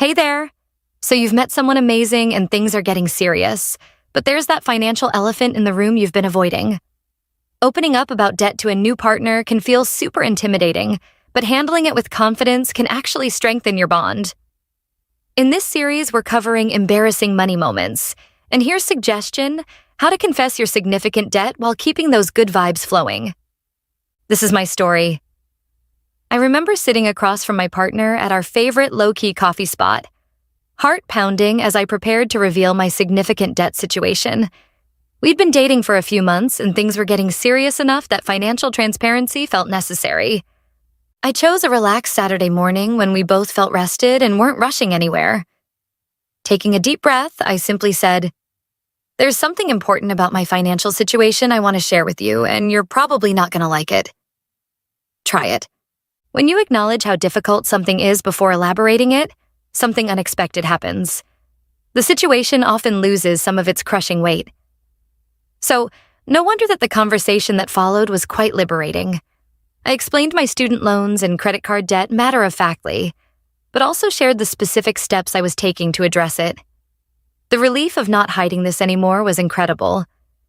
Hey there! So you've met someone amazing and things are getting serious, but there's that financial elephant in the room you've been avoiding. Opening up about debt to a new partner can feel super intimidating, but handling it with confidence can actually strengthen your bond. In this series, we're covering embarrassing money moments, and here's a suggestion: how to confess your significant debt while keeping those good vibes flowing. This is my story. I remember sitting across from my partner at our favorite low-key coffee spot, heart pounding as I prepared to reveal my significant debt situation. We'd been dating for a few months and things were getting serious enough that financial transparency felt necessary. I chose a relaxed Saturday morning when we both felt rested and weren't rushing anywhere. Taking a deep breath, I simply said, "There's something important about my financial situation I want to share with you, and you're probably not going to like it. Try it." When you acknowledge how difficult something is before elaborating it, something unexpected happens. The situation often loses some of its crushing weight. So, no wonder that the conversation that followed was quite liberating. I explained my student loans and credit card debt matter-of-factly, but also shared the specific steps I was taking to address it. The relief of not hiding this anymore was incredible,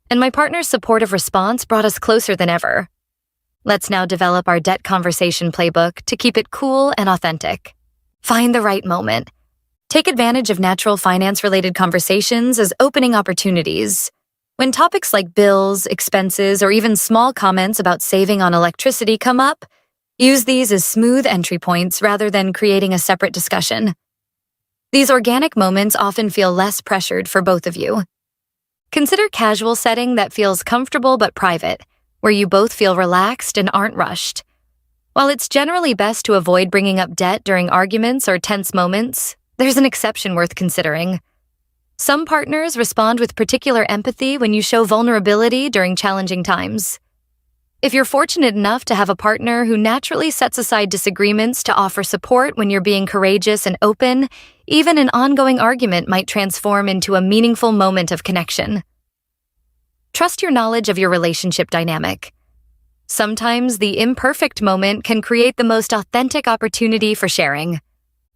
and my partner's supportive response brought us closer than ever. Let's now develop our debt conversation playbook to keep it cool and authentic. Find the right moment. Take advantage of natural finance-related conversations as opening opportunities. When topics like bills, expenses, or even small comments about saving on electricity come up, use these as smooth entry points rather than creating a separate discussion. These organic moments often feel less pressured for both of you. Consider casual setting that feels comfortable but private, where you both feel relaxed and aren't rushed. While it's generally best to avoid bringing up debt during arguments or tense moments, there's an exception worth considering. Some partners respond with particular empathy when you show vulnerability during challenging times. If you're fortunate enough to have a partner who naturally sets aside disagreements to offer support when you're being courageous and open, even an ongoing argument might transform into a meaningful moment of connection. Trust your knowledge of your relationship dynamic. Sometimes the imperfect moment can create the most authentic opportunity for sharing.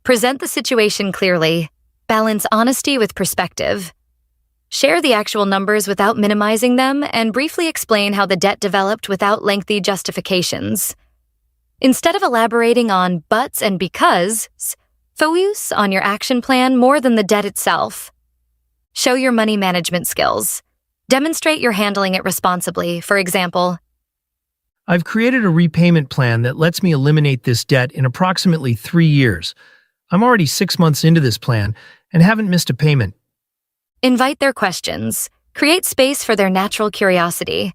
Present the situation clearly. Balance honesty with perspective. Share the actual numbers without minimizing them, and briefly explain how the debt developed without lengthy justifications. Instead of elaborating on buts and because, focus on your action plan more than the debt itself. Show your money management skills. Demonstrate you're handling it responsibly. For example, I've created a repayment plan that lets me eliminate this debt in approximately 3 years. I'm already 6 months into this plan and haven't missed a payment. Invite their questions. Create space for their natural curiosity.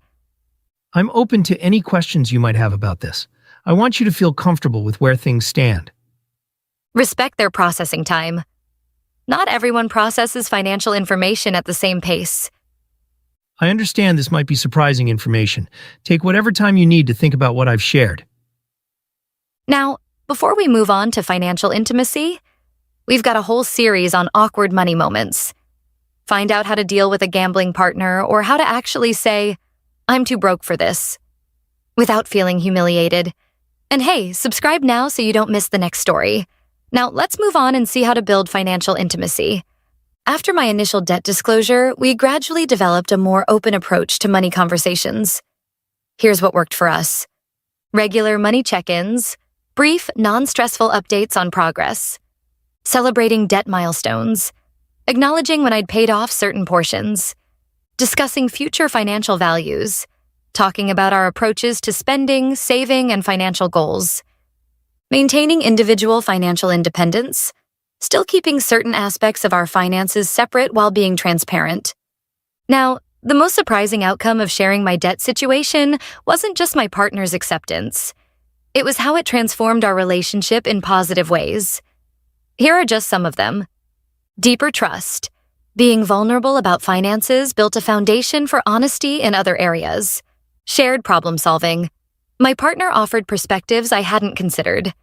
I'm open to any questions you might have about this. I want you to feel comfortable with where things stand. Respect their processing time. Not everyone processes financial information at the same pace. I understand this might be surprising information. Take whatever time you need to think about what I've shared. Now, before we move on to financial intimacy, we've got a whole series on awkward money moments. Find out how to deal with a gambling partner or how to actually say, "I'm too broke for this," without feeling humiliated. And hey, subscribe now so you don't miss the next story. Now, let's move on and see how to build financial intimacy. After my initial debt disclosure, we gradually developed a more open approach to money conversations. Here's what worked for us. Regular money check-ins, brief, non-stressful updates on progress, celebrating debt milestones, acknowledging when I'd paid off certain portions, discussing future financial values, talking about our approaches to spending, saving, and financial goals, maintaining individual financial independence, still keeping certain aspects of our finances separate while being transparent. Now, the most surprising outcome of sharing my debt situation wasn't just my partner's acceptance. It was how it transformed our relationship in positive ways. Here are just some of them. Deeper trust. Being vulnerable about finances built a foundation for honesty in other areas. Shared problem solving. My partner offered perspectives I hadn't considered.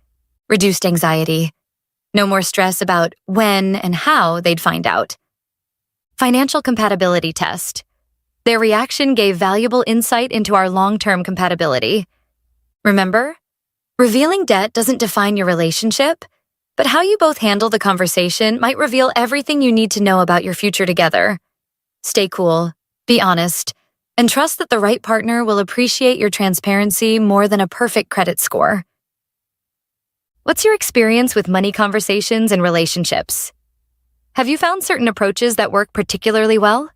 Reduced anxiety. No more stress about when and how they'd find out. Financial compatibility test. Their reaction gave valuable insight into our long-term compatibility. Remember, revealing debt doesn't define your relationship. but how you both handle the conversation might reveal everything you need to know about your future together. Stay cool, be honest, and trust that the right partner will appreciate your transparency more than a perfect credit score. What's your experience with money conversations and relationships? Have you found certain approaches that work particularly well?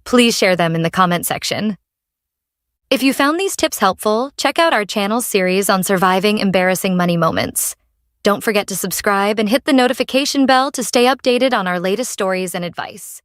Please share them in the comment section. If you found these tips helpful, check out our channel's series on surviving embarrassing money moments. Don't forget to subscribe and hit the notification bell to stay updated on our latest stories and advice.